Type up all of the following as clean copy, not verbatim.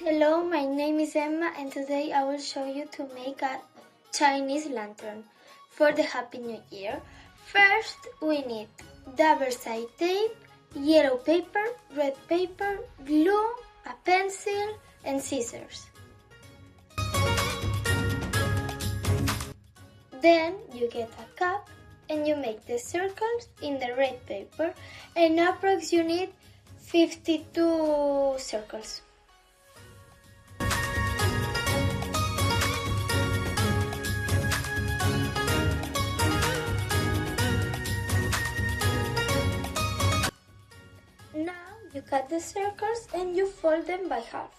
Hello, my name is Emma and today I will show you to make a Chinese lantern for the Happy New Year. First, we need double-sided tape, yellow paper, red paper, glue, a pencil and scissors. Then you get a cup and you make the circles in the red paper, and approx you need 52 circles. Now you cut the circles and you fold them by half.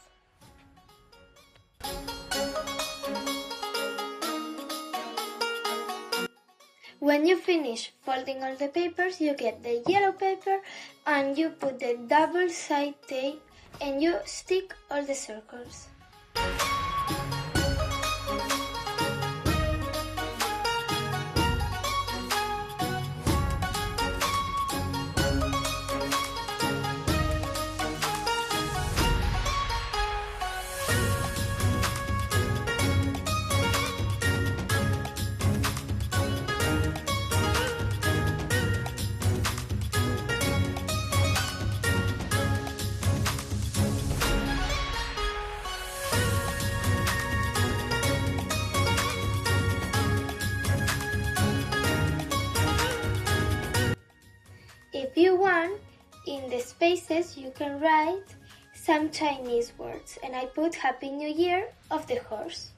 When you finish folding all the papers, you get the yellow paper and you put the double-sided tape and you stick all the circles. If you want, in the spaces you can write some Chinese words, and I put Happy New Year of the horse.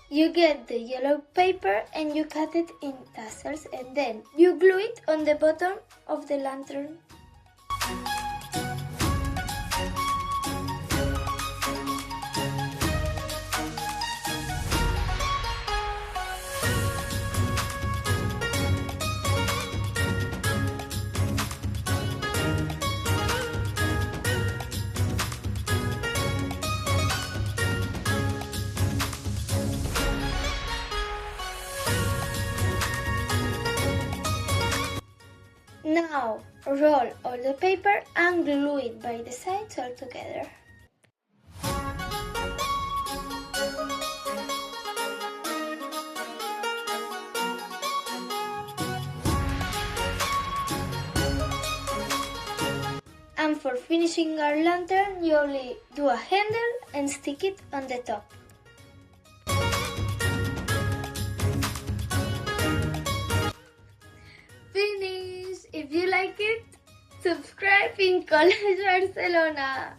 You get the yellow paper and you cut it in tassels and then you glue it on the bottom of the lantern. Now roll all the paper and glue it by the sides all together. And for finishing our lantern, you only do a handle and stick it on the top. Finish! If you like it, subscribe in College Barcelona.